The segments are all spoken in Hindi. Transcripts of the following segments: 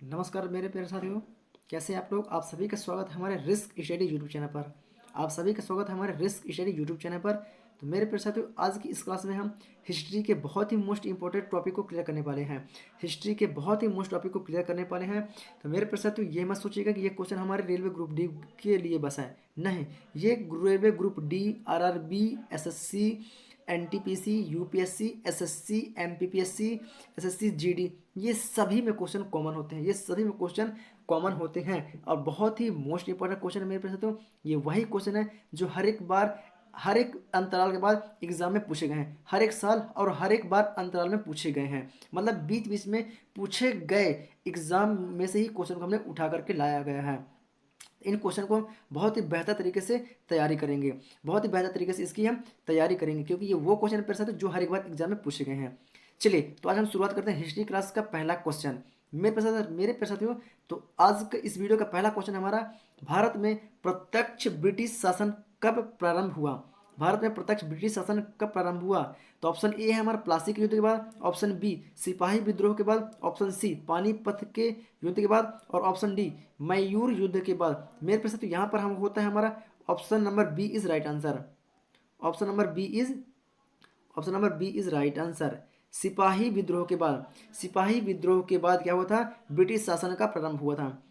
नमस्कार मेरे प्यारे साथियों। कैसे हैं आप लोग। आप सभी का स्वागत है हमारे रिस्क स्टडी यूट्यूब चैनल पर। तो मेरे प्यारे साथियों, आज की इस क्लास में हम हिस्ट्री के बहुत ही मोस्ट इंपॉर्टेंट टॉपिक को क्लियर करने वाले हैं। तो मेरे प्यारे साथियों, ये मत सोचिएगा कि ये क्वेश्चन हमारे रेलवे ग्रुप डी के लिए बस है। नहीं, ये railway group D, RRB, SSC, NTPC, UPSC, SSC, MPPSC, SSC GD, ये सभी में क्वेश्चन कॉमन होते हैं। और बहुत ही मोस्ट इंपॉर्टेंट क्वेश्चन है मेरे पास। तो ये वही क्वेश्चन है जो हर एक अंतराल के बाद एग्जाम में पूछे गए हैं, हर एक साल और हर एक बार अंतराल में पूछे गए हैं। मतलब बीच बीच में पूछे गए एग्जाम में से ही क्वेश्चन को हमने उठा करके लाया गया है। इन क्वेश्चन को हम बहुत ही बेहतर तरीके से तैयारी करेंगे, इसकी हम तैयारी करेंगे, क्योंकि ये वो क्वेश्चन पेपर है जो हर एक बार एग्जाम में पूछे गए हैं। चलिए, तो आज हम शुरुआत करते हैं हिस्ट्री क्लास का पहला क्वेश्चन। मेरे पेपर साथियों, तो आज का इस वीडियो का पहला क्वेश्चन हमारा, भारत में प्रत्यक्ष ब्रिटिश शासन कब प्रारंभ हुआ। तो ऑप्शन ए है हमारा प्लासी के युद्ध के बाद, ऑप्शन बी सिपाही विद्रोह के बाद, ऑप्शन सी पानीपत के युद्ध के बाद, और ऑप्शन डी मैयूर युद्ध के बाद। मेरे प्रश्न तो यहाँ पर हम होता है हमारा option number B is right answer. Option number B is right answer. सिपाही विद्रोह के बाद क्या हुआ था, ब्रिटिश शासन का प्रारंभ हुआ था।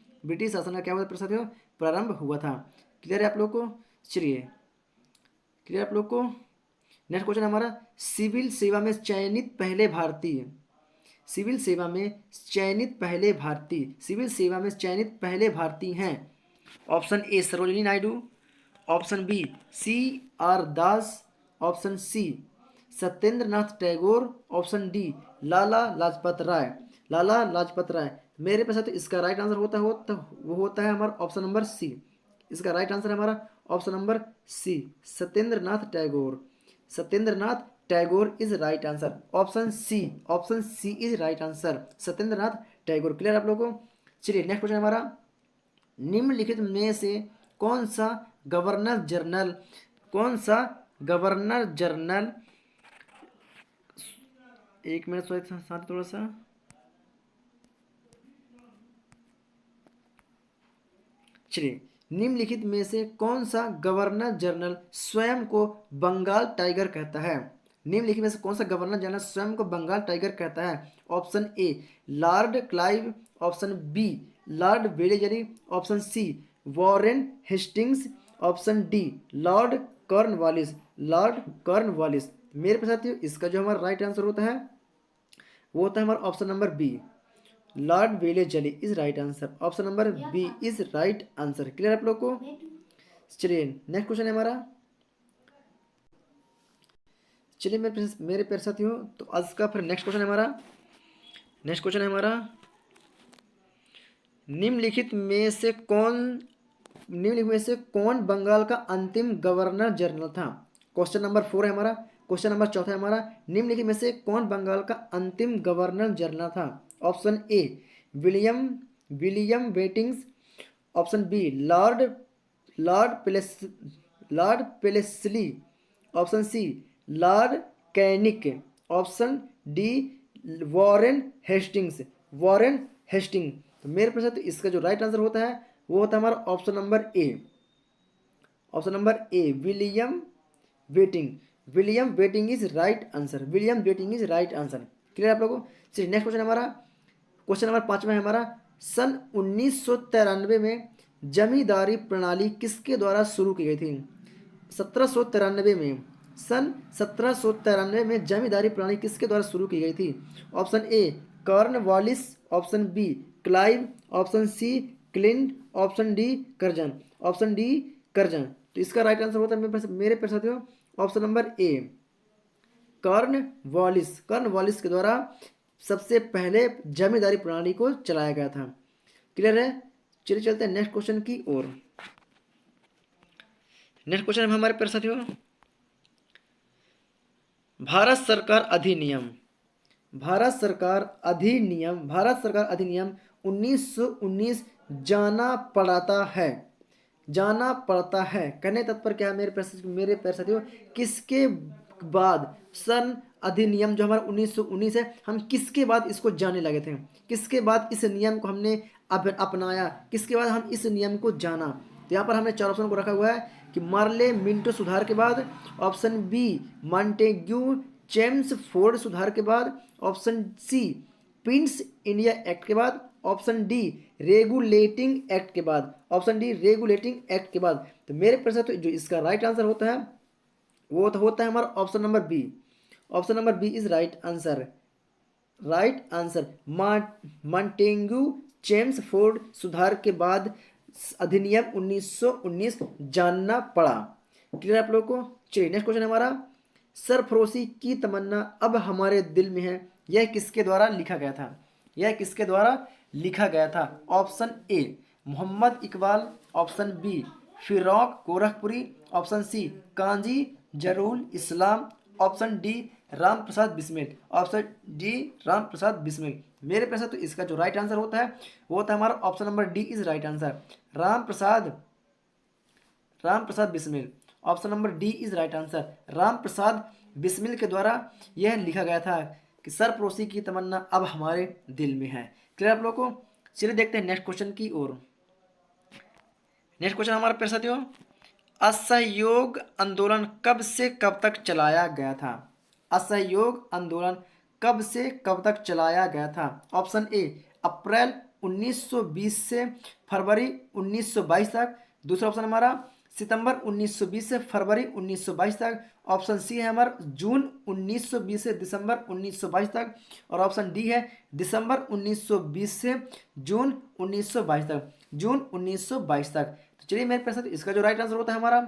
प्रारंभ हुआ था। क्लियर है आप लोग को। चलिए, क्लियर आप लोग को। नेक्स्ट क्वेश्चन हमारा, सिविल सेवा में चयनित पहले भारतीय हैं। Option A Sarojini Naidu, option B C R Das, option C Satyendra Nath Tagore, option D Lala Lajpat Rai. मेरे पास तो इसका राइट आंसर वो होता है हमारा ऑप्शन नंबर सी। इसका राइट आंसर है हमारा option number C, Satyendra Nath Tagore is right answer. Option C is right answer, Satyendra Nath Tagore. Clear आप लोगों को। चलिए, नेक्स्ट क्वेश्चन हमारा, निम्नलिखित में से कौन सा गवर्नर जनरल एक मिनट साथ थोड़ा सा। चलिए, निम्नलिखित में से कौन सा गवर्नर जनरल स्वयं को बंगाल टाइगर कहता है। Option A lord Clive, option B lord Wellesley, option C Warren Hastings, option D lord Cornwallis. मेरे पास साथियों, इसका जो हमारा राइट आंसर होता है वो होता है हमारा option number B, Lord Wellesley is right answer. Option number B is right answer. Clear आप लोग को। चलिए, नेक्स्ट क्वेश्चन है हमारा। चलिए मेरे प्यारे साथियों, तो आज का फिर नेक्स्ट क्वेश्चन है हमारा, निम्नलिखित में से कौन बंगाल का अंतिम गवर्नर जनरल था। क्वेश्चन नंबर 4 है हमारा। क्वेश्चन नंबर चौथा है हमारा, निम्नलिखित में से कौन बंगाल का अंतिम गवर्नर जनरल था। Option A William William Hastings, option B lord पेलेस lord Wellesley, option C lord Canning, option D Warren Hastings. तो मेरे प्रश्न तो इसका जो राइट आंसर होता है वो होता है हमारा option number A William waiting is right answer. Clear आप लोगों को। चलिए, नेक्स्ट क्वेश्चन हमारा, क्वेश्चन नंबर 5 में हमारा, सन 1993 में जमींदारी प्रणाली किसके द्वारा शुरू की गई थी। 1793 में सन 1793 में जमींदारी प्रणाली किसके द्वारा शुरू की गई थी। Option A Cornwallis, option B Clive, option C Clint, option D Curzon. तो इसका राइट आंसर होता है मेरे प्यारे साथियों ऑप्शन नंबर ए कॉर्नवालिस के द्वारा सबसे पहले जमींदारी प्रणाली को चलाया गया था। क्लियर है। चलिए चलते हैं नेक्स्ट क्वेश्चन की ओर। नेक्स्ट क्वेश्चन हमारे प्यारे साथियों, भारत सरकार अधिनियम 1919 जाना पड़ता है कहने तत्पर क्या है मेरे प्यारे साथियों, बाद सन अधिनियम जो हमारा 1919 है, हम किसके बाद इसको जानने लगे थे, किसके बाद इस नियम को हमने अपनाया, किसके बाद हम इस नियम को जाना। तो यहाँ पर हमने 4 ऑप्शन को रखा हुआ है कि मार्ले मिंटो सुधार के बाद, ऑप्शन बी मॉन्टेग्यू चेम्सफोर्ड सुधार के बाद, option C prince India act के बाद, ऑप्शन डी रेगुलेटिंग एक्ट के बाद, ऑप्शन डी रेगुलेटिंग एक्ट के बाद। तो मेरे प्रश्न तो जो इसका राइट आंसर होता है वो तो होता है हमारा option number B. Option number B is right answer. Right answer Montagu Chelmsford सुधार के बाद अधिनियम 1919 जानना पड़ा। क्लियर आप लोगों को। चलिए नेक्स्ट क्वेश्चन हमारा, सरफरोशी की तमन्ना अब हमारे दिल में है, यह किसके द्वारा लिखा गया था, यह किसके द्वारा लिखा गया था। Option A Mohammad Iqbal, option B Firaq Gorakhpuri, option C Qazi Nazrul Islam, option D Ram Prasad Bismil, option D Ram Prasad Bismil. मेरे पैसा तो इसका जो राइट आंसर होता है वो होता है हमारा option number D is right answer, Ram Prasad Bismil. Option number D is right answer, Ram Prasad Bismil के द्वारा यह लिखा गया था कि सरफरोशी की तमन्ना अब हमारे दिल में है। क्लियर आप लोगों को। चलिए देखते हैं नेक्स्ट क्वेश्चन की ओर। नेक्स्ट क्वेश्चन हमारा प्यारे साथियों, असहयोग आंदोलन कब से कब तक चलाया गया था। असहयोग आंदोलन कब से कब तक चलाया गया था। ऑप्शन ए अप्रैल 1920 से फरवरी 1922 तक। दूसरा ऑप्शन हमारा सितंबर 1920 से फरवरी 1922 तक। ऑप्शन सी है हमारा जून 1920 से दिसंबर 1922 तक। और ऑप्शन डी है दिसंबर 1920 से जून 1922 तक, जून 1922 तक। तो चलिए मेरे पास इसका जो राइट आंसर होता है हमारा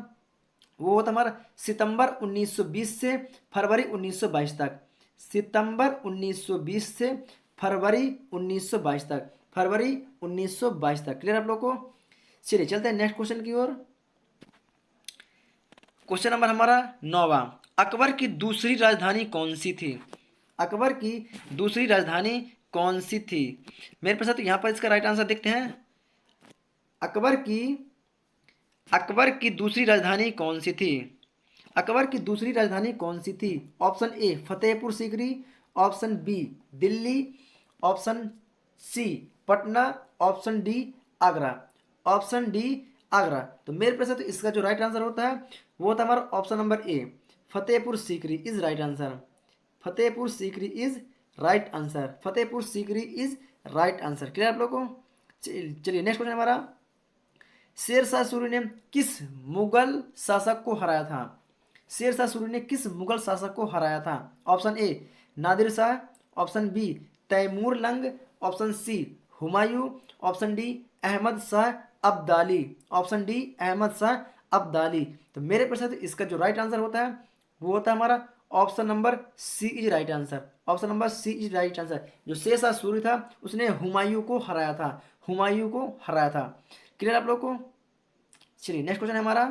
वो होता है हमारा सितंबर 1920 से फरवरी 1922 तक, सितंबर 1920 से फरवरी 1922 तक, फरवरी 1922 तक। क्लियर आप लोग को। चलिए चलते हैं नेक्स्ट क्वेश्चन की ओर। क्वेश्चन नंबर हमारा 9वां, अकबर की दूसरी राजधानी कौन सी थी। अकबर की दूसरी राजधानी कौन सी थी। मेरे पास तो यहाँ पर इसका राइट आंसर देखते हैं। अकबर की दूसरी राजधानी कौन सी थी। अकबर की दूसरी राजधानी कौन सी थी। Option A Fatehpur Sikri, option B Delhi, option C Patna, option D Agra, option D Agra. तो मेरे पास तो इसका जो राइट आंसर होता है वो होता है हमारा option number A Fatehpur Sikri is right answer, Fatehpur Sikri is right answer, Fatehpur Sikri is right answer. Clear आप लोगों को। चलिए नेक्स्ट क्वेश्चन हमारा, शेर शाह सूरी ने किस मुगल शासक को हराया था। शेर शाह सूरी ने किस मुगल शासक को हराया था। Option A Nadir Shah, option B Taimur Lang, option C Humayun, option D Ahmad Shah Abdali, option D Ahmad Shah Abdali. तो मेरे प्रश्न इसका जो राइट आंसर होता है वो होता है हमारा option number C is right answer, option number C is right answer. जो शेर शाह सूरी था उसने हुमायूं को हराया था, हुमायूं को हराया था। क्लियर आप लोग को। चलिए नेक्स्ट क्वेश्चन है हमारा,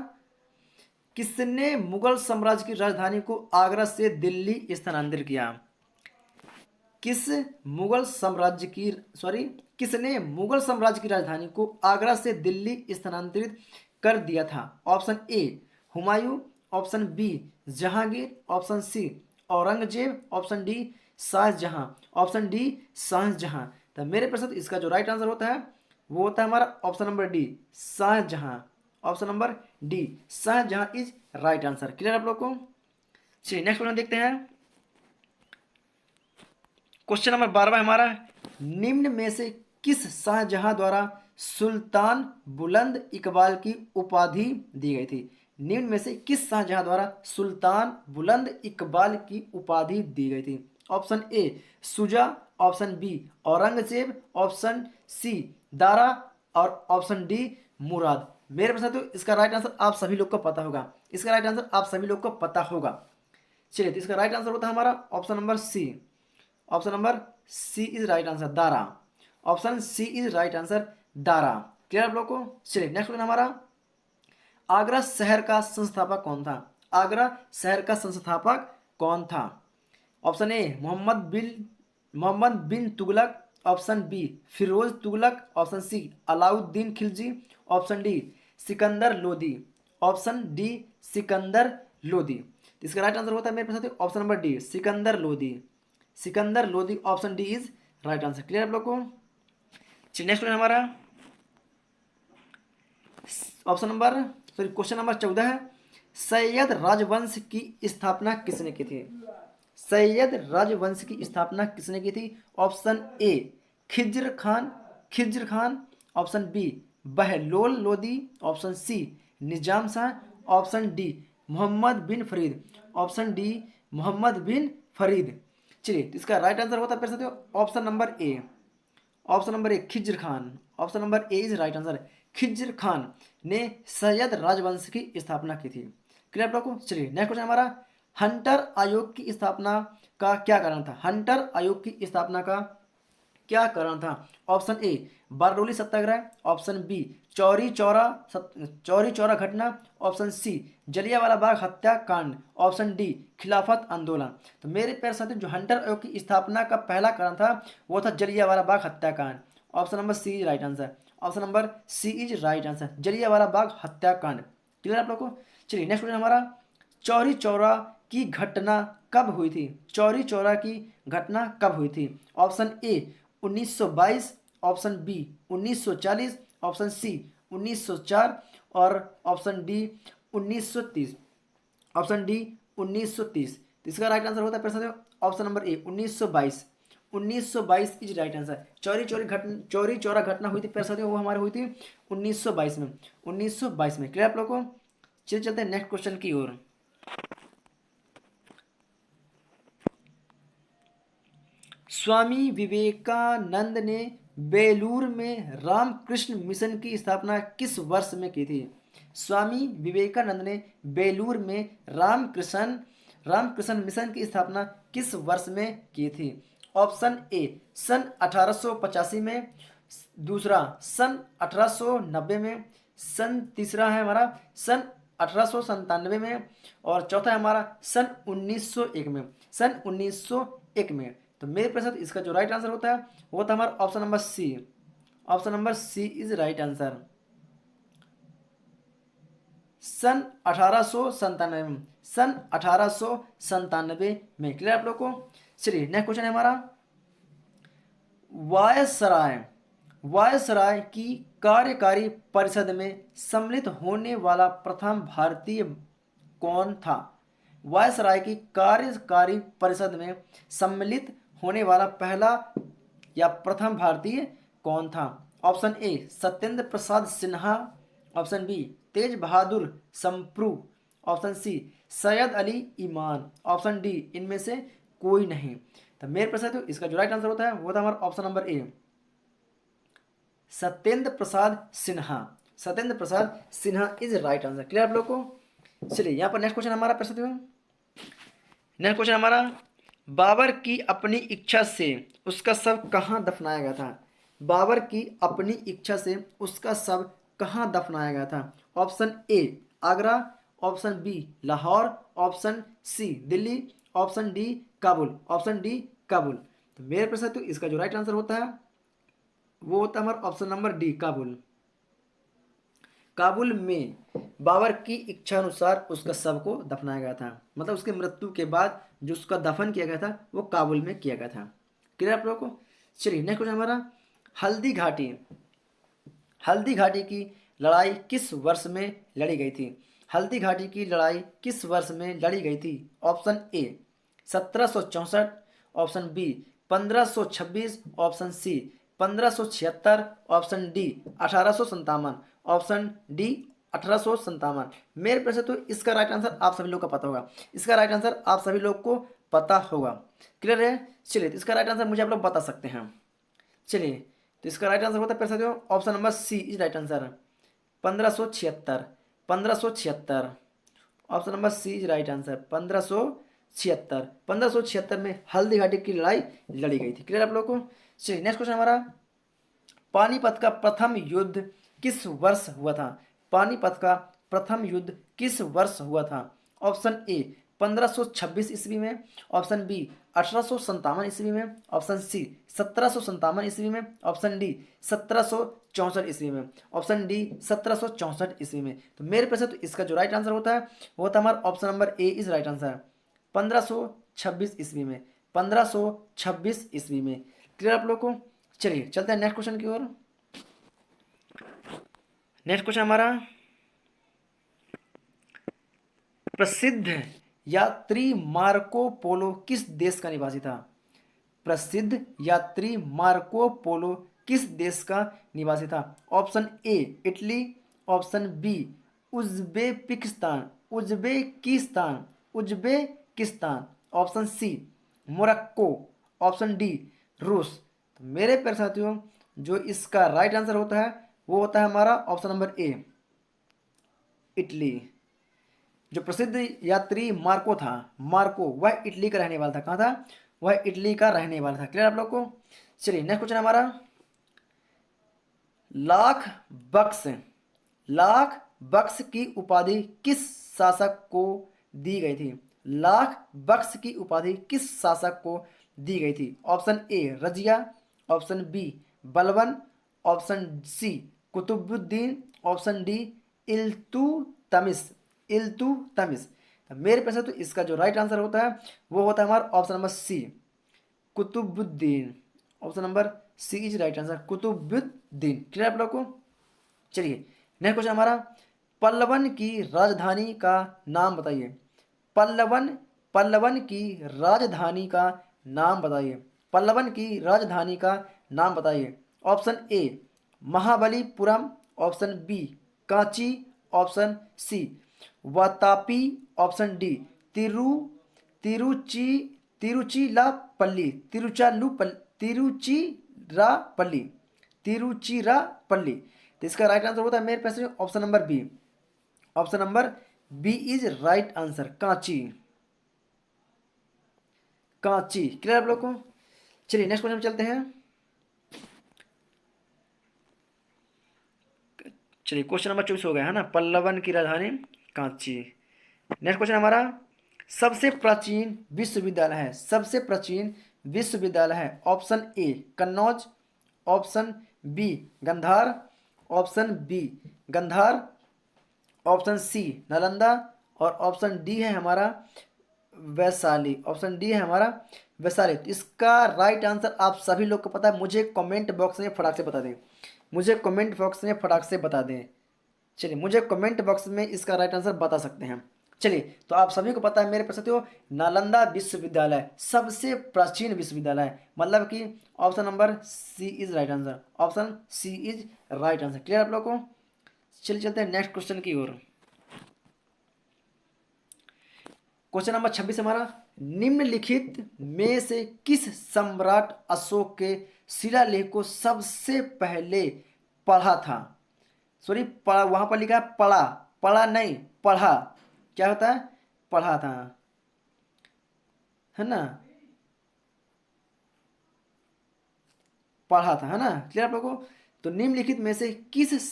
किसने मुगल साम्राज्य की राजधानी को आगरा से दिल्ली स्थानांतरित किया। किसने मुगल साम्राज्य की राजधानी को आगरा से दिल्ली स्थानांतरित कर दिया था। Option A Humayun, option B Jahangir, option C Aurangzeb, option D Shahjahan, option D Shahjahan. तो मेरे प्रश्न इसका जो राइट आंसर होता है वो होता है हमारा option number D Shahjahan, option number D Shahjahan is right answer. Clear आप लोग को। चलिए नेक्स्ट क्वेश्चन देखते हैं। क्वेश्चन नंबर 12 हमारा, निम्न में से किस शाहजहां द्वारा सुल्तान बुलंद इकबाल की उपाधि दी गई थी। निम्न में से किस शाहजहां द्वारा सुल्तान बुलंद इकबाल की उपाधि दी गई थी। Option A Shuja, option B Aurangzeb, option C Dara और ऑप्शन डी मुराद। मेरे प्रश्न तो इसका राइट आंसर आप सभी लोग को पता होगा, इसका राइट आंसर आप सभी लोग को पता होगा। चलिए तो इसका राइट आंसर होता है हमारा option number C, option number C is right answer Dara, option C is right answer Dara. Clear आप लोग को। चलिए नेक्स्ट क्वेश्चन हमारा, आगरा शहर का संस्थापक कौन था। आगरा शहर का संस्थापक कौन था। Option A Mohammad bin Tughlaq, option B Firoz Tughlaq, option C Alauddin Khilji, option D Sikandar Lodi, option D Sikandar Lodi. तो इसका राइट आंसर होता है मेरे पास option number D, Sikandar Lodi. Sikandar Lodi, option D is right answer. Clear आप लोग को? चलिए नेक्स्ट क्वेश्चन हमारा option number sorry question number 14 है, सैयद राजवंश की स्थापना किसने की थी? सैयद राजवंश की स्थापना किसने की थी? Option A Khizr Khan, Khizr Khan. Option B Bahlol Lodi. Option C Nizam Shah. Option D Mohammad bin Farid. Option D Mohammad bin Farid. चलिए तो इसका राइट आंसर होता है फिर से option number A. Option number A Khizr Khan. Option number A is right answer. Khizr Khan ने सैयद राजवंश की स्थापना की थी। क्लियर आप लोग को? चलिए नेक्स्ट क्वेश्चन हमारा, हंटर आयोग की स्थापना का क्या कारण था? हंटर आयोग की स्थापना का क्या कारण था? Option A Bardoli Satyagraha. Option B Chauri Chaura घटना। ऑप्शन सी जलियांवाला बाग हत्याकांड। ऑप्शन डी खिलाफत आंदोलन। तो मेरे प्यारे साथियों, जो हंटर आयोग की स्थापना का पहला कारण था वो था जलियांवाला बाग हत्याकांड। Option number C is right answer. Option number C is right answer, Jallianwala Bagh हत्याकांड। क्लियर आप लोग को? चलिए नेक्स्ट क्वेश्चन हमारा, चौरी चौरा की घटना कब हुई थी? चौरी चौरा की घटना कब हुई थी? Option A 1922। Option B 1940। Option C 1904 और ऑप्शन डी 1930। Option D 1930। तो इसका राइट आंसर होता है फिर से option number A 1922। 1922 is right answer. Chauri Chaura घटना हुई थी पैसा वो हमारी हुई थी 1922 में। 1922 में। क्लियर आप लोग को? चलिए चलते हैं नेक्स्ट क्वेश्चन की ओर। स्वामी विवेकानंद ने बेलूर में रामकृष्ण मिशन की स्थापना किस वर्ष में की थी? स्वामी विवेकानंद ने बेलूर में रामकृष्ण मिशन की स्थापना किस वर्ष में की थी? ऑप्शन ए सन 1885 में। दूसरा सन 1890 में। तीसरा है हमारा सन 1897 में। और चौथा है हमारा सन 1901 में। सन 1901 में। तो मेरे प्रश्न इसका जो राइट आंसर होता है वो था हमारा option number C. Option number C is right answer, सन 1897 में। सन 1897 में। क्लियर आप लोग को? चलिए नेक्स्ट क्वेश्चन है हमारा, वायसराय वायसराय की कार्यकारी परिषद में सम्मिलित होने वाला प्रथम भारतीय कौन था? वायसराय की कार्यकारी परिषद में सम्मिलित होने वाला पहला या प्रथम भारतीय कौन था? Option A Satyendra Prasad Sinha. Option B Tej Bahadur Sapru. Option C Syed Ali Imam. Option D इनमें से कोई नहीं। तो मेरे प्रश्न तो इसका जो राइट आंसर होता है वो था हमारा option number A Satyendra Prasad Sinha. Satyendra Prasad Sinha is right answer. Clear आप लोग को? चलिए यहाँ पर नेक्स्ट क्वेश्चन हमारा प्रश्न, नेक्स्ट क्वेश्चन हमारा, बाबर की अपनी इच्छा से उसका शव कहाँ दफनाया गया था? बाबर की अपनी इच्छा से उसका शव कहाँ दफनाया गया था? Option A Agra. Option B Lahore. Option C Delhi. Option D Kabul. Option D Kabul. तो मेरे प्रश्न तो इसका जो राइट आंसर होता है वो होता है हमारा option number D Kabul. Kabul में बाबर की इच्छा अनुसार उसका शव को दफनाया गया था, मतलब उसके मृत्यु के बाद जो उसका दफन किया गया था वो काबुल में किया गया था। क्लियर आप लोगों को? चलिए नेक्स्ट क्वेश्चन हमारा, हल्दी घाटी हल्दी घाटी की लड़ाई किस वर्ष में लड़ी गई थी? हल्दी घाटी की लड़ाई किस वर्ष में लड़ी गई थी? Option A 1764। Option B 1526। Option C 1576। Option D 1857। Option D 1857। मेरे प्रश्न तो इसका राइट आंसर आप सभी लोग का पता होगा। इसका राइट आंसर आप सभी लोग को पता होगा। क्लियर है? चलिए तो इसका राइट आंसर मुझे आप लोग बता सकते हैं। चलिए तो इसका राइट आंसर होता है पैसा option number C is right answer 1576। 1576 option number C is right answer 1576। 1576 में हल्दी घाटी की लड़ाई लड़ी गई थी। क्लियर आप लोग को? चलिए नेक्स्ट क्वेश्चन हमारा, पानीपत का प्रथम युद्ध किस वर्ष हुआ था? पानीपत का प्रथम युद्ध किस वर्ष हुआ था? ऑप्शन ए 1526 ईस्वी में। ऑप्शन बी 1857 ईस्वी में। ऑप्शन सी 1757 ईस्वी में, ऑप्शन डी 1764 ईस्वी में, ऑप्शन डी 1764 ईस्वी में। तो मेरे पैसे तो इसका जो राइट आंसर होता है वो होता है हमारा option number A is right answer, 1526 ईस्वी में, 1526 ईस्वी में। क्लियर आप लोग को? चलिए चलते हैं नेक्स्ट क्वेश्चन की ओर। नेक्स्ट क्वेश्चन हमारा, प्रसिद्ध यात्री मार्को पोलो किस देश का निवासी था? प्रसिद्ध यात्री मार्को पोलो किस देश का निवासी था? Option A Italy, option B Uzbekistan, Uzbekistan, Uzbekistan, option C Morocco, option D रूस। तो मेरे प्यारे साथियों जो इसका राइट आंसर होता है वो होता है हमारा ऑप्शन नंबर ए इटली। जो प्रसिद्ध यात्री मार्को था, मार्को वह इटली का रहने वाला था। कहाँ था? वह इटली का रहने वाला था। क्लियर आप लोग को? चलिए नेक्स्ट क्वेश्चन हमारा, लाख बक्स, लाख बक्स की उपाधि किस शासक को दी गई थी? लाख बक्स की उपाधि किस शासक को दी गई थी? Option A Razia, option B Balban, option C Qutubuddin, option D Iltutmish, Iltutmish. तो मेरे पैसे तो इसका जो राइट आंसर होता है वो होता है हमारा option number C Qutubuddin. Option number C is right answer, Qutubuddin. Clear आप लोग को? चलिए नेक्स्ट क्वेश्चन हमारा, पल्लवन की राजधानी का नाम बताइए। पल्लवन, पल्लवन की राजधानी का नाम बताइए। पल्लवन की राजधानी का नाम बताइए। Option A Mahabalipuram, option B Kanchi, option C Vatapi, option D Tiruchi Tiruchirappalli, Tiruchirappalli, Tiruchirappalli. तो इसका राइट आंसर होता है मेरे पास option number B, option number B is right answer, Kanchi, Kanchi. Clear आप लोग को? चलिए नेक्स्ट क्वेश्चन चलते हैं। चलिए क्वेश्चन नंबर 24 हो गया है ना, पल्लवन की राजधानी कांची। नेक्स्ट क्वेश्चन हमारा, सबसे प्राचीन विश्वविद्यालय है, सबसे प्राचीन विश्वविद्यालय है। Option A Kannauj, option B Gandhar, option B Gandhar, option C Nalanda, और ऑप्शन डी है हमारा वैशाली। ऑप्शन डी है हमारा वैशाली। तो इसका राइट आंसर आप सभी लोग को पता है, मुझे कमेंट बॉक्स में फटाक से बता दें, मुझे कमेंट बॉक्स में फटाक से बता दें। चलिए मुझे कमेंट बॉक्स में इसका राइट आंसर बता सकते हैं। चलिए तो आप सभी को पता है मेरे प्रश्न हो, नालंदा विश्वविद्यालय सबसे प्राचीन विश्वविद्यालय है, मतलब कि option number C is right answer, option C is right answer. Clear आप लोग को? चलिए चलते हैं नेक्स्ट क्वेश्चन की ओर। क्वेश्चन नंबर 26 हमारा, निम्नलिखित में से किस सम्राट अशोक के शिलालेख को सबसे पहले पढ़ा था? सॉरी पढ़ा, वहां पर लिखा है पढ़ा, पढ़ा नहीं पढ़ा, क्या होता है? पढ़ा था, है ना, पढ़ा था, है ना। क्लियर आप लोगों को? तो निम्नलिखित में से किस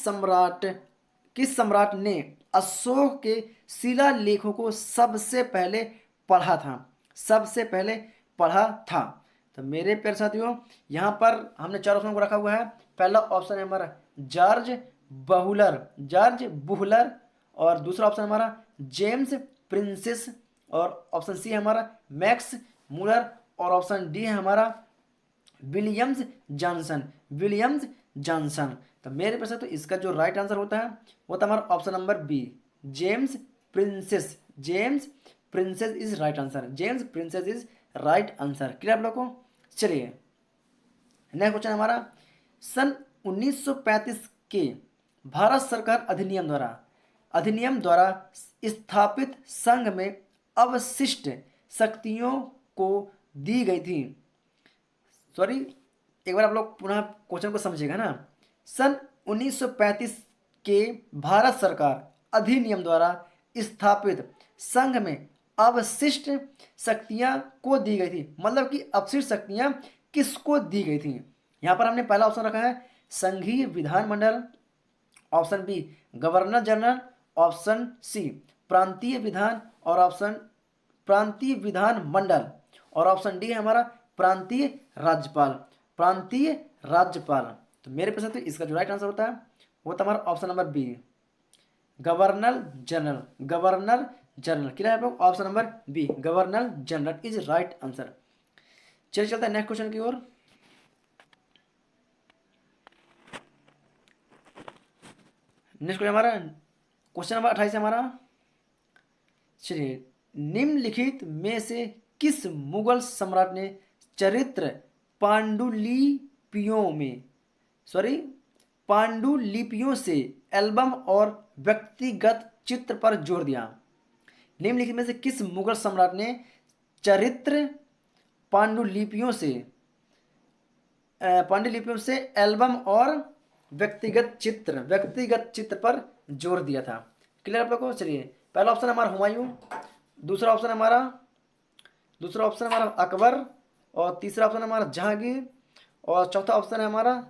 सम्राट ने अशोक के शिलालेखों को सबसे पहले पढ़ा था? सबसे पहले पढ़ा था। तो मेरे प्यारे साथियों यहाँ पर हमने 4 ऑप्शन को रखा हुआ है। पहला ऑप्शन है हमारा जॉर्ज बहुलर, जॉर्ज बुहलर, और दूसरा ऑप्शन हमारा जेम्स प्रिंसेस, और ऑप्शन सी है हमारा मैक्स मुलर, और ऑप्शन डी है हमारा विलियम्स जॉनसन, विलियम्स जॉनसन। तो मेरे पास तो इसका जो राइट आंसर होता है वो था हमारा option number B James Prinsep, James Prinsep is right answer, James Prinsep is right answer. Clear आप लोग को? चलिए नेक्स्ट क्वेश्चन हमारा, सन 1935 के भारत सरकार अधिनियम द्वारा स्थापित संघ में अवशिष्ट शक्तियों को दी गई थी। सॉरी एक बार आप लोग पुनः क्वेश्चन को समझिएगा ना। सन 1935 के भारत सरकार अधिनियम द्वारा स्थापित संघ में अवशिष्ट शक्तियां को दी गई थी, मतलब कि अवशिष्ट शक्तियां किसको दी गई थी? यहां पर हमने पहला ऑप्शन रखा है संघीय विधानमंडल, option B governor general, option C प्रांतीय विधान, और ऑप्शन प्रांतीय विधान मंडल, और ऑप्शन डी है हमारा प्रांतीय राज्यपाल। प्रांतीय राज्यपाल। तो मेरे प्रश्न तो इसका जो राइट आंसर होता है वो था हमारा option number B, governor general. Governor general क्या है आप लोग, option number B, governor general is right answer. चलिए चलते हैं नेक्स्ट क्वेश्चन की ओर। नेक्स्ट क्वेश्चन हमारा क्वेश्चन नंबर 28 है हमारा। चलिए, निम्नलिखित में से किस मुगल सम्राट ने चरित्र पांडुलिपियों में सॉरी पांडुलिपियों से एल्बम और व्यक्तिगत चित्र पर जोर दिया। निम्नलिखित में से किस मुगल सम्राट ने चरित्र पांडुलिपियों से एल्बम और व्यक्तिगत चित्र पर जोर दिया था। क्लियर आप लोग को। चलिए, पहला ऑप्शन हमारा हुमायूं, दूसरा ऑप्शन हमारा अकबर, और तीसरा ऑप्शन हमारा जहांगीर, और चौथा ऑप्शन है हमारा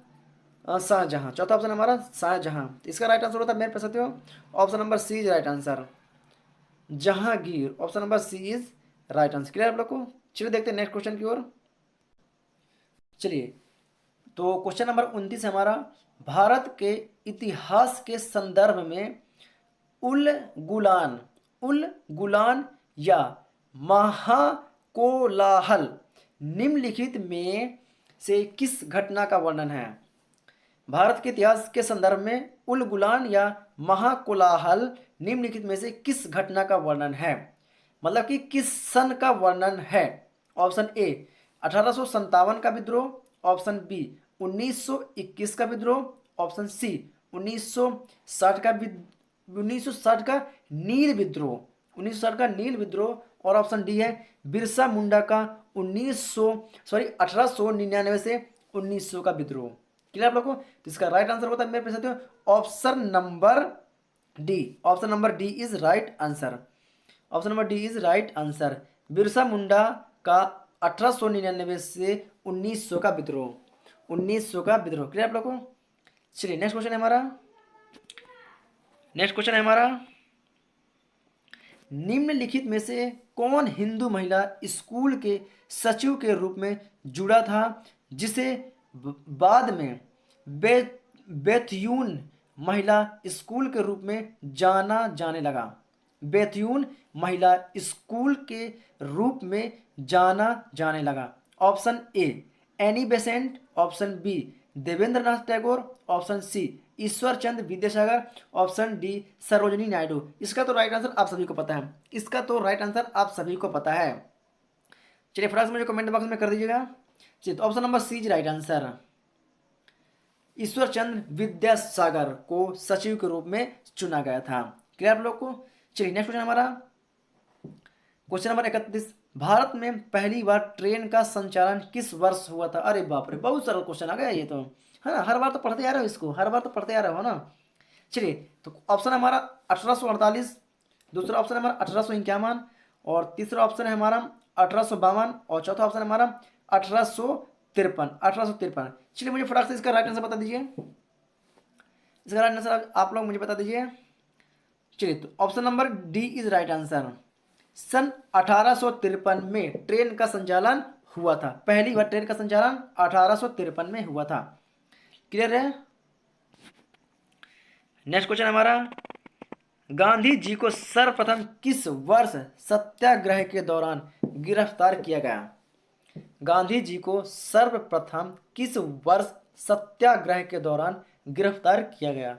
शाहजहां। चौथा ऑप्शन हमारा शाहजहां। इसका राइट आंसर होता है मेरे पास साथियों option number C is right answer, Jahangir. Option number C is right answer. Clear आप लोग को। चलिए देखते हैं नेक्स्ट क्वेश्चन की ओर। चलिए, तो क्वेश्चन नंबर 29 है हमारा। भारत के इतिहास के संदर्भ में उल गुलान या महाकोलाहल निम्नलिखित में से किस घटना का वर्णन है। भारत के इतिहास के संदर्भ में उल गुलान या महाकोलाहल निम्नलिखित में से किस घटना का वर्णन है, मतलब कि किस सन का वर्णन है। ऑप्शन ए 1857 का विद्रोह, ऑप्शन बी 1921 का विद्रोह, ऑप्शन सी 1960 का नील विद्रोह, 1960 का नील विद्रोह, और ऑप्शन डी है बिरसा मुंडा का 1899 से 1900 का विद्रोह। क्लियर आप लोग को। तो इसका राइट आंसर होता है मेरे साथियों option number D. Option number D is right answer. Option number D is right answer. Birsa Munda का 1899 से 1900 का विद्रोह, 1900 का विद्रोह। क्लियर आप लोग को। चलिए नेक्स्ट क्वेश्चन है हमारा। निम्नलिखित में से कौन हिंदू महिला स्कूल के सचिव के रूप में जुड़ा था जिसे बाद में बेथयून महिला स्कूल के रूप में जाना जाने लगा। बेथयून महिला स्कूल के रूप में जाना जाने लगा। Option A Annie Besant, option B Devendranath Tagore, option C Ishwar Chandra Vidyasagar, option D Sarojini Naidu. इसका तो राइट आंसर आप सभी को पता है। चलिए फटाक से मुझे कमेंट बॉक्स में कर दीजिएगा। चलिए, तो option number C is right answer. Ishwar Chandra Vidyasagar को सचिव के रूप में चुना गया था। क्लियर आप लोग को। चलिए नेक्स्ट क्वेश्चन हमारा क्वेश्चन नंबर 31। भारत में पहली बार ट्रेन का संचालन किस वर्ष हुआ था। अरे बाप रे, बहुत सरल क्वेश्चन आ गया ये तो, है ना। हर बार तो पढ़ते आ रहे हो इसको, ना। चलिए, तो ऑप्शन हमारा 1848, दूसरा ऑप्शन हमारा 1851, और तीसरा ऑप्शन है हमारा 1852, और चौथा ऑप्शन है हमारा 1853। चलिए मुझे फटाक से इसका राइट आंसर बता दीजिए। इसका राइट आंसर आप लोग मुझे बता दीजिए। चलिए, तो option number D is right answer. सन 1853 में ट्रेन का संचालन हुआ था। पहली बार ट्रेन का संचालन 1853 में हुआ था। क्लियर है। नेक्स्ट क्वेश्चन हमारा। गांधी जी को सर्वप्रथम किस वर्ष सत्याग्रह के दौरान गिरफ्तार किया गया। गांधी जी को सर्वप्रथम किस वर्ष सत्याग्रह के दौरान गिरफ्तार किया गया।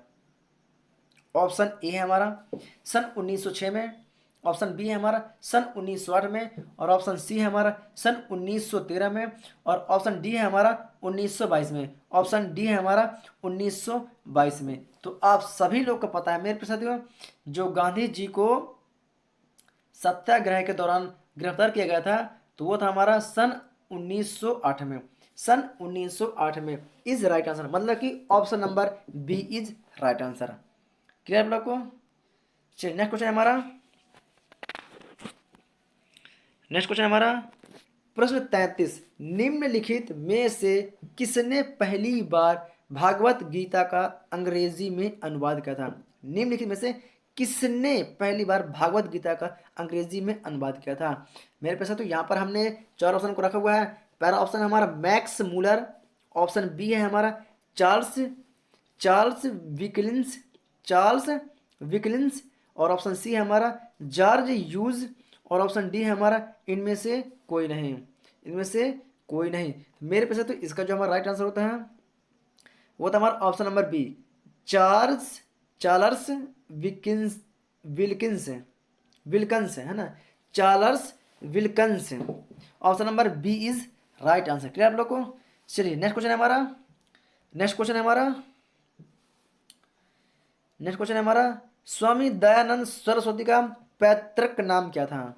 ऑप्शन ए है हमारा सन 1906 में, ऑप्शन बी है हमारा सन 1908 में, और ऑप्शन सी है हमारा सन 1913 में, और ऑप्शन डी है हमारा 1922 में। ऑप्शन डी है हमारा 1922 में। तो आप सभी लोग को पता है मेरे प्रिय साथियों, जो गांधी जी को सत्याग्रह के दौरान गिरफ्तार किया गया था तो वो था हमारा सन 1908 में। सन 1908 में इज राइट आंसर, मतलब कि option number B is right answer. Clear आप लोग को। चलिए नेक्स्ट क्वेश्चन हमारा प्रश्न 33। निम्नलिखित में से किसने पहली बार भागवत गीता का अंग्रेजी में अनुवाद किया था। निम्नलिखित में से किसने पहली बार भागवत गीता का अंग्रेजी में अनुवाद किया था। मेरे पैसा तो यहाँ पर हमने चार ऑप्शन को रखा हुआ है। पहला ऑप्शन हमारा मैक्स मूलर, ऑप्शन बी है हमारा चार्ल्स चार्ल्स विकलिंस चार्ल्स विकलिंस। और ऑप्शन सी है हमारा जॉर्ज यूज। और ऑप्शन डी है हमारा इनमें से कोई नहीं, इनमें से कोई नहीं। मेरे पैसे तो इसका जो हमारा राइट आंसर होता है वो था हमारा option number B, Charles Charles Wilkins Wilkins Wilkins है ना, Charles Wilkins. Option number B is right answer. Clear आप लोग को। चलिए नेक्स्ट क्वेश्चन है हमारा, नेक्स्ट क्वेश्चन है हमारा, नेक्स्ट क्वेश्चन है हमारा, स्वामी दयानंद सरस्वती का पैतृक नाम क्या था?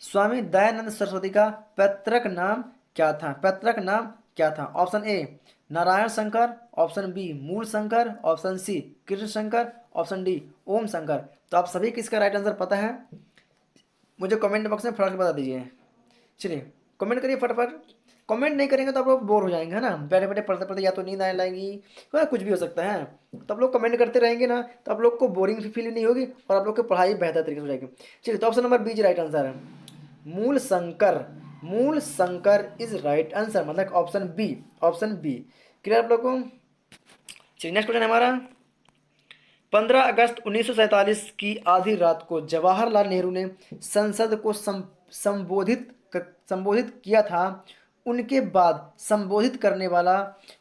स्वामी दयानंद सरस्वती का पैतृक नाम क्या था? पैतृक नाम क्या था? Option A Narayan Shankar, option B Mool Shankar, option C Krishna Shankar, option D Om Shankar. तो आप सभी किसका राइट आंसर पता है मुझे कमेंट बॉक्स में फटाफट बता दीजिए। चलिए कमेंट करिए फटाफट। कमेंट नहीं करेंगे तो आप लोग बोर हो जाएंगे, है ना, बैठे बैठे पढ़ते पढ़ते या तो नींद आने लगेगी, तो कुछ भी हो सकता है। तो आप लोग कमेंट करते रहेंगे ना तो आप लोग को बोरिंग फील नहीं होगी और आप लोग की पढ़ाई बेहतर तरीके से हो जाएगी। चलिए तो option number B right answer है, Mool Shankar. Mool Shankar is right answer, मतलब option B, option B. Clear आप लोग को। चलिए नेक्स्ट क्वेश्चन हमारा, 15 अगस्त 1947 की आधी रात को जवाहरलाल नेहरू ने संसद को संबोधित किया था। उनके बाद संबोधित करने वाला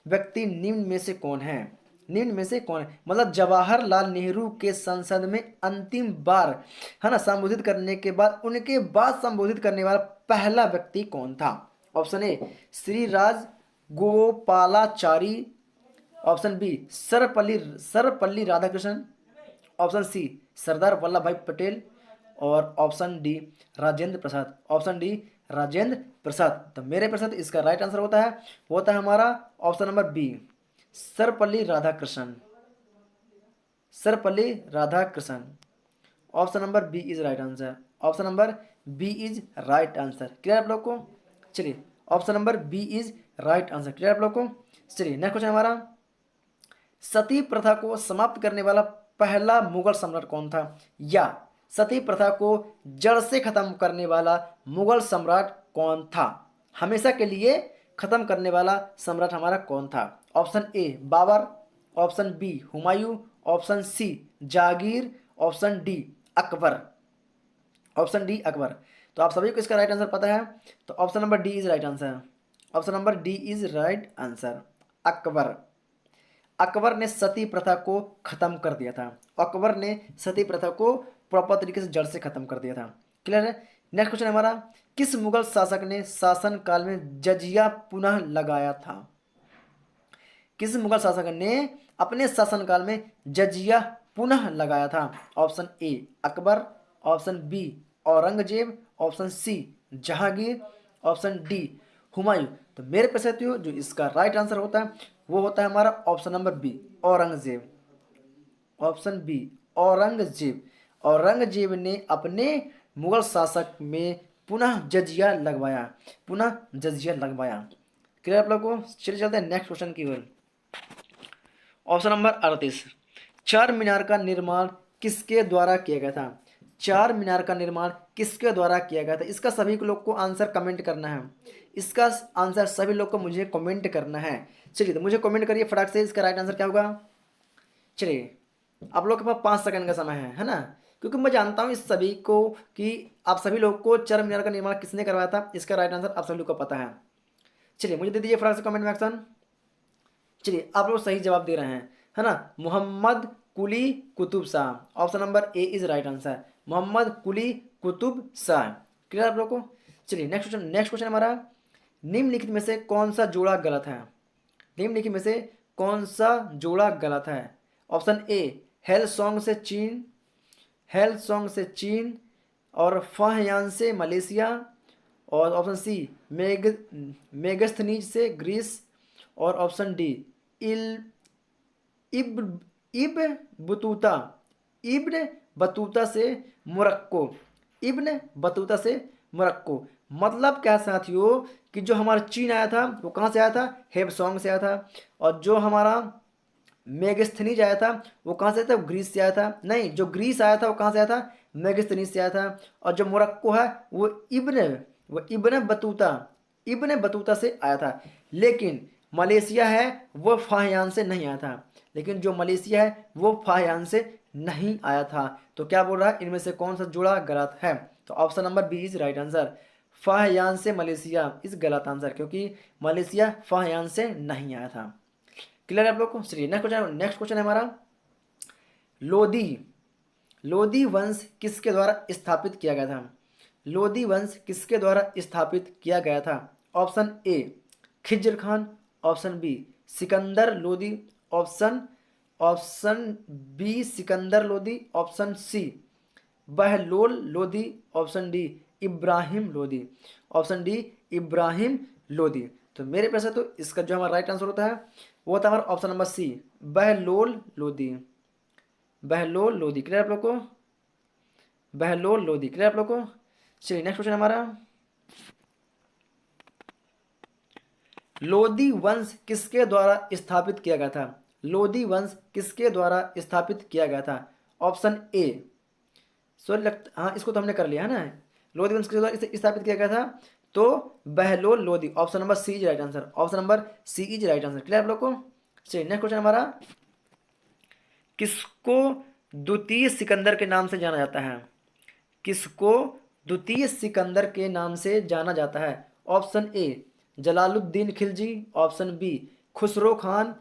व्यक्ति निम्न में से कौन है? निम्न में से कौन है, मतलब जवाहरलाल नेहरू के संसद में अंतिम बार, है ना, संबोधित करने के बाद उनके बाद संबोधित करने वाला पहला व्यक्ति कौन था? Option A Shri Raj Gopalachari, option B Sarvepalli Radhakrishnan, option C Sardar Vallabh Bhai Patel, और option D Rajendra Prasad. Option D Rajendra Prasad. तो मेरे प्रसाद इसका राइट आंसर होता है, वो होता है हमारा option number B Sarvepalli Radhakrishnan, Sarvepalli Radhakrishnan. Option number B is right answer, option number B is right answer. Clear आप लोग को। चलिए option number B is right answer. Clear आप लोग को। चलिए नेक्स्ट क्वेश्चन हमारा, सती प्रथा को समाप्त करने वाला पहला मुगल सम्राट कौन था? या सती प्रथा को जड़ से खत्म करने वाला मुगल सम्राट कौन था? हमेशा के लिए खत्म करने वाला सम्राट हमारा कौन था? Option A Babur, option B Humayun, option C Jahangir, option D Akbar. Option D Akbar. तो आप सभी को इसका राइट आंसर पता है, तो option number D is right answer, option number D is right answer, Akbar. Akbar ने सती प्रथा को खत्म कर दिया था, अकबर ने सती प्रथा को प्रॉपर तरीके से जड़ से खत्म कर दिया था। क्लियर है। नेक्स्ट क्वेश्चन हमारा, किस मुगल शासक ने शासन काल में जजिया पुनः लगाया था? किस मुगल शासक ने अपने शासनकाल में जजिया पुनः लगाया था? Option A Akbar, option B Aurangzeb, option C Jahangir, option D Humayun. तो मेरे पे साथियों जो इसका राइट आंसर होता है वो होता है हमारा option number B Aurangzeb, option B Aurangzeb. Aurangzeb ने अपने मुगल शासक में पुनः जजिया लगवाया, पुनः जजिया लगवाया। क्लियर आप लोग को। चलिए चलते हैं नेक्स्ट क्वेश्चन की ओर। ऑप्शन नंबर 38, चार मीनार का निर्माण किसके द्वारा किया गया था? चार मीनार का निर्माण किसके द्वारा किया गया था? इसका सभी लोग को आंसर कमेंट करना है, इसका आंसर सभी लोग को मुझे कमेंट करना है। चलिए तो मुझे कमेंट करिए फटाक से, इसका राइट आंसर क्या होगा। चलिए आप लोग के पास 5 सेकंड का समय है ना, क्योंकि मैं जानता हूँ इस सभी को कि आप सभी लोग को चार मीनार का निर्माण किसने करवाया था, इसका राइट आंसर आप सभी लोग को पता है। चलिए मुझे दे दीजिए फटाक से कमेंट में एक्शन। चलिए आप लोग सही जवाब दे रहे हैं, है ना, Mohammad Quli Qutub Shah. Option number A is right answer, Mohammad Quli Qutub Shah. Clear आप लोग को। चलिए नेक्स्ट क्वेश्चन हमारा, निम्नलिखित में से कौन सा जोड़ा गलत है? निम्नलिखित में से कौन सा जोड़ा गलत है? ऑप्शन ए हेल सॉन्ग से चीन, हेल सॉन्ग से चीन और फहयान से मलेशिया, और ऑप्शन सी मेगस्थनीज से ग्रीस, और ऑप्शन डी इल इब इब बतूता, इब्न बतूता से मोरक्को, इब्न बतूता से मोरक्को। मतलब क्या साथियों कि जो हमारा चीन आया था वो कहाँ से आया था? हेबसोंग से आया था। और जो हमारा मेगस्थनीज आया था वो कहाँ से आया था? ग्रीस से आया था। नहीं, जो ग्रीस आया था वो कहाँ से आया था? मेगस्थनीज से आया था। और जो मोरक्को है वो इब्न बतूता, इब्न बतूता से आया था। लेकिन मलेशिया है वो फाहियान से नहीं आया था, लेकिन जो मलेशिया है वो फाहियान से नहीं आया था। तो क्या बोल रहा है, इनमें से कौन सा जुड़ा गलत है? तो option number B is right answer. Fahien से मलेशिया इस गलत आंसर, क्योंकि मलेशिया फाहियान से नहीं आया था। क्लियर है आप लोग को? चलिए नेक्स्ट क्वेश्चन है हमारा, लोदी लोदी वंश किसके द्वारा स्थापित किया गया था? लोदी वंश किसके द्वारा स्थापित किया गया था? Option A Khizr Khan, option B Sikandar Lodi, option option B Sikandar Lodi, option C Bahlol Lodi, option D Ibrahim Lodi, option D Ibrahim Lodi. तो मेरे पैसे तो इसका जो हमारा राइट आंसर होता है वो होता है हमारा option number C Bahlol Lodi. Bahlol Lodi. Clear आप लोग को? बहलोल लोदी। क्लियर आप लोग को? चलिए नेक्स्ट क्वेश्चन हमारा, लोदी वंश किसके द्वारा स्थापित किया गया था? लोदी वंश किसके द्वारा स्थापित किया गया था? ऑप्शन ए, सॉरी लगता हाँ इसको तो हमने कर लिया है ना, लोधी वंश किसके द्वारा स्थापित किया गया था? तो Bahlol Lodhi. Option number C is right answer. Option number C is right answer. Clear आप लोग को? चलिए नेक्स्ट क्वेश्चन हमारा, किसको द्वितीय सिकंदर के नाम से जाना जाता है? किसको द्वितीय सिकंदर के नाम से जाना जाता है? Option A Jalaluddin Khilji, option B Khusro Khan,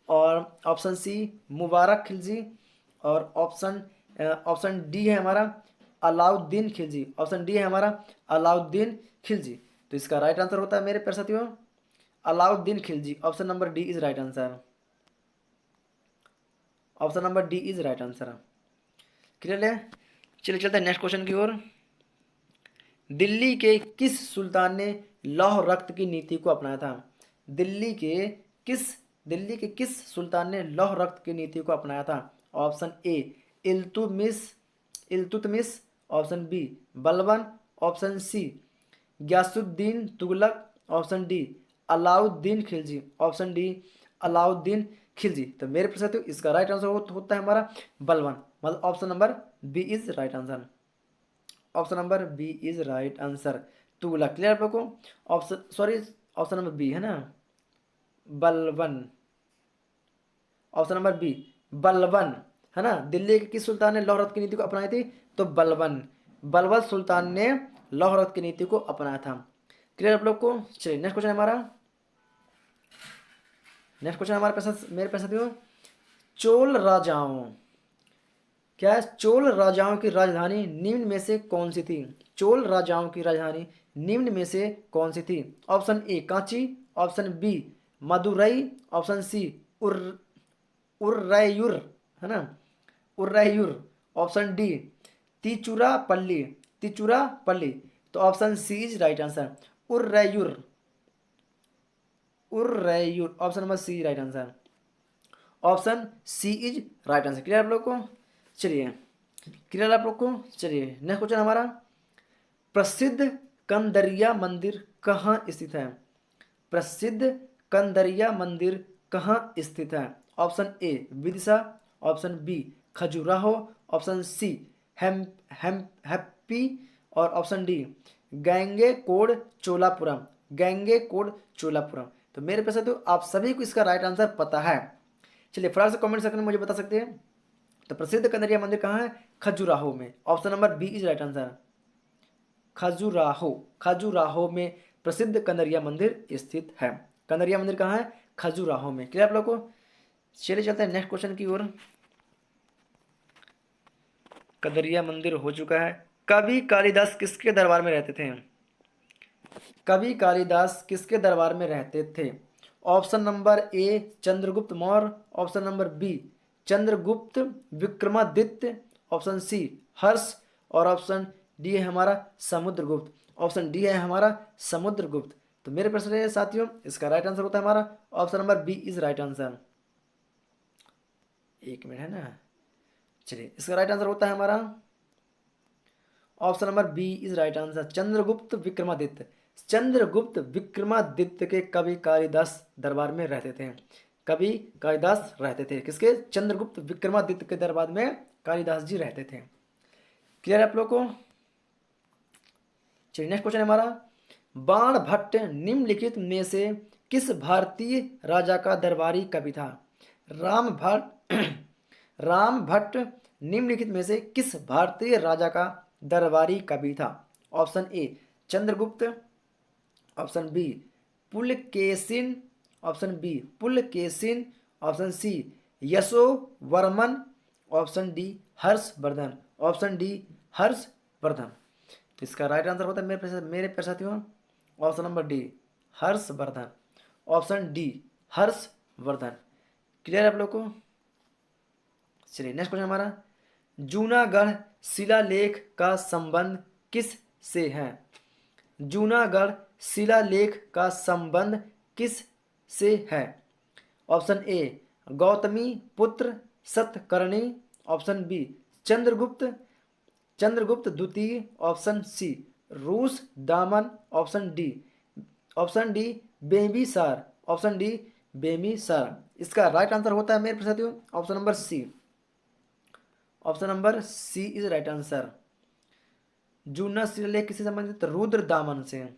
और ऑप्शन सी मुबारक खिलजी, और ऑप्शन डी है हमारा अलाउद्दीन खिलजी। ऑप्शन डी है हमारा अलाउद्दीन खिलजी। तो इसका राइट आंसर होता है मेरे प्यारे साथियों Alauddin Khilji. Option number D is right answer. Option number D is right answer. Clear है? चलिए चलते हैं नेक्स्ट क्वेश्चन की ओर। दिल्ली के किस सुल्तान ने लौह रक्त की नीति को अपनाया था? दिल्ली के किस दिल्ली के किस सुल्तान ने लौह रक्त की नीति को अपनाया था? Option A Iltutmish Iltutmish, option B Balban, option C Ghiyasuddin Tughlaq, option D Alauddin Khilji, option D Alauddin Khilji. तो मेरे प्रश्न तो इसका राइट आंसर होता है हमारा बलबन, मतलब option number B is right answer. Option number B is right answer Tughlaq. Clear आप लोग को? Option sorry option number B है ना Balban. Option number B Balban है ना। दिल्ली के किस सुल्तान ने लौह रक्त की नीति को अपनाई थी? तो बलबन बलबन सुल्तान ने लौह रक्त की नीति को अपनाया था। क्लियर आप लोग को? चलिए नेक्स्ट क्वेश्चन हमारा, नेक्स्ट क्वेश्चन हमारे पास मेरे पास साथियों, चोल राजाओं क्या है? चोल राजाओं की राजधानी निम्न में से कौन सी थी? चोल राजाओं की राजधानी निम्न में से कौन सी थी? Option A Kanchi, option B Madurai, option C उर उर्रैयूर है ना उर्रैयूर, ऑप्शन डी तिचुरापल्ली तिचुरापल्ली। तो option C is right answer Uraiyur Uraiyur. Option number C right answer. Option C is right answer. Clear आप लोग को? चलिए क्लियर आप लोग को? चलिए नेक्स्ट क्वेश्चन हमारा, प्रसिद्ध कंदरिया मंदिर कहाँ स्थित है? प्रसिद्ध कंदरिया मंदिर कहाँ स्थित है? Option A Vidisha, option B Khajuraho, option C हेम हेम हैप्पी, और ऑप्शन डी गैंगेकोड चोलापुरम गैंगेकोड चोलापुरम। तो मेरे पैसे तो आप सभी को इसका राइट आंसर पता है। चलिए फटाक से कमेंट सेक्शन में मुझे बता सकते हैं। तो प्रसिद्ध कंदरिया मंदिर कहाँ है? खजुराहो में। Option number B is right answer. Khajuraho Khajuraho में प्रसिद्ध कंदरिया मंदिर स्थित है। कंदरिया मंदिर कहाँ है? खजुराहो में। क्लियर आप लोग को? चलिए चलते हैं नेक्स्ट क्वेश्चन की ओर। कंदरिया मंदिर हो चुका है। कवि कालिदास किसके दरबार में रहते थे? कवि कालिदास किसके दरबार में रहते थे? Option number A Chandragupta Maurya, option number B Chandragupta Vikramaditya, option C Harsha, और ऑप्शन डी है हमारा समुद्रगुप्त। ऑप्शन डी है हमारा समुद्रगुप्त। तो मेरे प्रश्न है साथियों इसका राइट आंसर होता है हमारा option number B is right answer. एक मिनट है ना। चलिए इसका राइट आंसर होता है हमारा option number B is right answer Chandragupta Vikramaditya. Chandragupta Vikramaditya के कवि कालिदास दरबार में रहते थे। कवि कालिदास रहते थे किसके? चंद्रगुप्त विक्रमादित्य के दरबार में कालिदास जी रहते थे। क्लियर है आप लोग को? चलिए नेक्स्ट क्वेश्चन हमारा, बाण भट्ट निम्नलिखित में से किस भारतीय राजा का दरबारी कवि था? राम भट्ट राम भट्ट निम्नलिखित में से किस भारतीय राजा का दरबारी कवि था? Option A Chandragupta, option B Pulakeshin, option B Pulakeshin, option C Yashovarman, option D Harshavardhan, option D Harshavardhan. तो इसका राइट आंसर होता है मेरे प्यारे साथियों option number D Harshavardhan, option D Harshavardhan. Clear है आप लोग को? चलिए नेक्स्ट क्वेश्चन हमारा, जूनागढ़ शिलालेख का संबंध किस से है? जूनागढ़ शिलालेख का संबंध किस से है? ऑप्शन ए गौतमी पुत्र सतकर्णी, ऑप्शन बी चंद्रगुप्त द्वितीय, option C Rudradaman, option D Bimbisara, option D Bimbisara. इसका राइट आंसर होता है मेरे साथियों option number C, option number C is right answer. जूना शिलालेख किससे संबंधित? रुद्र दामन से,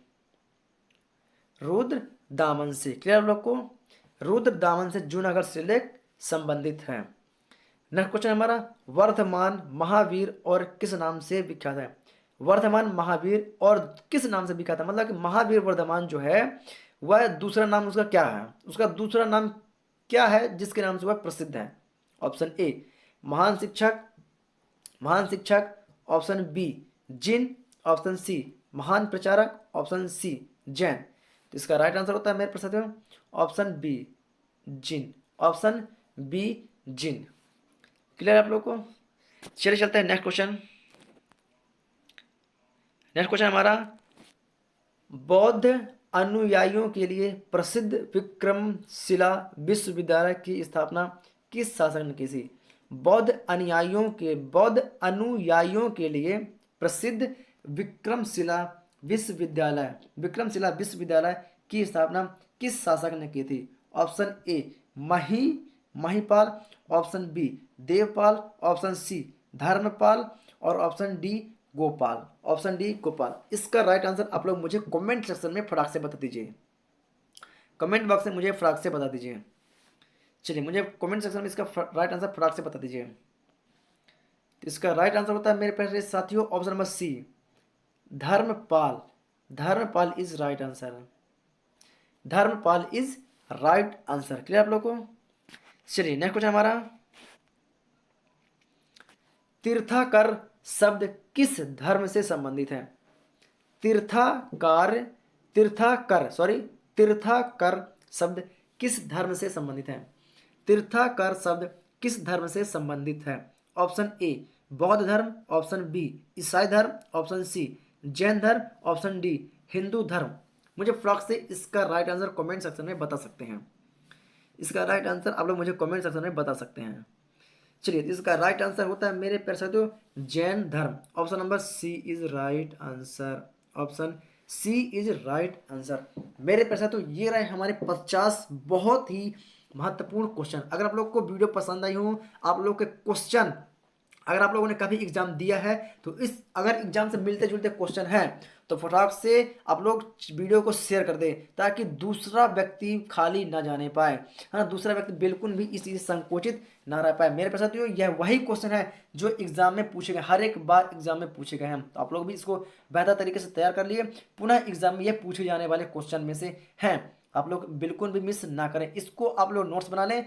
रुद्र दामन से। क्लियर आप लोग को? रुद्र दामन से जूनागढ़ शिलालेख संबंधित है। नेक्स्ट क्वेश्चन हमारा, वर्धमान महावीर और किस नाम से विख्यात है? वर्धमान महावीर और किस नाम से विख्यात है? मतलब कि महावीर वर्धमान जो है वह दूसरा नाम उसका क्या है? उसका दूसरा नाम क्या है जिसके नाम से वह प्रसिद्ध है? ऑप्शन ए महान शिक्षक, ऑप्शन बी जिन, ऑप्शन सी महान प्रचारक, ऑप्शन सी जैन। तो इसका राइट आंसर होता है मेरे प्रश्न ऑप्शन बी जिन, ऑप्शन बी जिन। क्लियर आप लोग को? चलिए चलते हैं नेक्स्ट क्वेश्चन। नेक्स्ट क्वेश्चन हमारा, बौद्ध अनुयायियों के लिए प्रसिद्ध विक्रमशिला विश्वविद्यालय की स्थापना किस शासक ने की थी? बौद्ध अनुयायियों के लिए प्रसिद्ध विक्रमशिला विश्वविद्यालय की स्थापना किस शासक ने की थी? Option A Mahipal, option B Devpal, option C Dharmapal और ऑप्शन डी गोपाल। इसका राइट आंसर आप लोग मुझे कमेंट सेक्शन में फटाक से बता दीजिए, कमेंट बॉक्स में मुझे फटाक से बता दीजिए। चलिए मुझे कमेंट सेक्शन में इसका राइट आंसर फटाक से बता दीजिए। तो इसका राइट आंसर होता है मेरे प्यारे साथियों option number C Dharmapal is right answer, Dharmapal is right answer. Clear आप लोग को? चलिए नेक्स्ट क्वेश्चन हमारा, तीर्थाकर शब्द किस धर्म से संबंधित है? तीर्थाकर शब्द किस धर्म से संबंधित है? तीर्थाकर शब्द किस धर्म से संबंधित है? ऑप्शन ए बौद्ध धर्म, ऑप्शन बी ईसाई धर्म, ऑप्शन सी जैन धर्म, ऑप्शन डी हिंदू धर्म। मुझे फ्लॉक से इसका राइट आंसर कमेंट सेक्शन में बता सकते हैं। इसका राइट आंसर आप लोग मुझे कमेंट सेक्शन में बता सकते हैं। चलिए इसका राइट आंसर होता है मेरे प्यारे साथियों जैन धर्म, option number C is right answer, option C is right answer. मेरे प्यारे साथियों ये रहे हमारे 50 बहुत ही महत्वपूर्ण क्वेश्चन। अगर आप लोग को वीडियो पसंद आई हो, आप लोग के क्वेश्चन अगर आप लोगों ने कभी एग्जाम दिया है तो इस अगर एग्जाम से मिलते जुलते क्वेश्चन हैं तो फटाक से आप लोग वीडियो को शेयर कर दें ताकि दूसरा व्यक्ति खाली ना जाने पाए, है ना, दूसरा व्यक्ति बिल्कुल भी इस चीज़ से संकोचित ना रह पाए। मेरे पास साथियों यह वही क्वेश्चन है जो एग्जाम में पूछे गए, हर एक बार एग्जाम में पूछे गए हैं। तो आप लोग भी इसको बेहतर तरीके से तैयार कर लिए, पुनः एग्जाम में यह पूछे जाने वाले क्वेश्चन में से हैं। आप लोग बिल्कुल भी मिस ना करें, इसको आप लोग नोट्स बना लें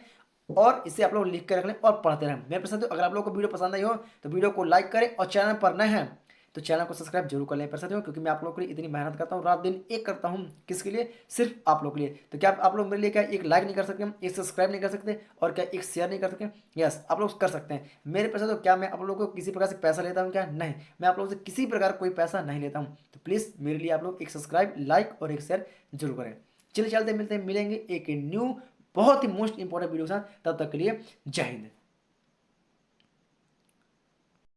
और इसे आप लोग लिख कर रख लें और पढ़ते रहें। मेरे पसंद अगर आप लोग को वीडियो पसंद आई हो तो वीडियो को लाइक करें और चैनल पर नए हैं तो चैनल को सब्सक्राइब जरूर कर लें पसंद हो, क्योंकि मैं आप लोगों के लिए इतनी मेहनत करता हूँ, रात दिन एक करता हूँ, किसके लिए? सिर्फ आप लोग के लिए। तो क्या आप लोग मेरे लिए क्या एक लाइक नहीं कर सकते, एक सब्सक्राइब नहीं कर सकते और क्या एक शेयर नहीं कर सकते? यस आप लोग कर सकते हैं। मेरे पैसा तो क्या मैं आप लोगों को किसी प्रकार से पैसा लेता हूँ क्या? नहीं, मैं आप लोगों से किसी प्रकार कोई पैसा नहीं लेता हूँ। तो प्लीज़ मेरे लिए आप लोग एक सब्सक्राइब, लाइक और एक शेयर जरूर करें। चलिए चलते मिलते हैं, मिलेंगे एक न्यू बहुत ही मोस्ट इंपॉर्टेंट वीडियो के साथ। तब तक के लिए जय हिंद।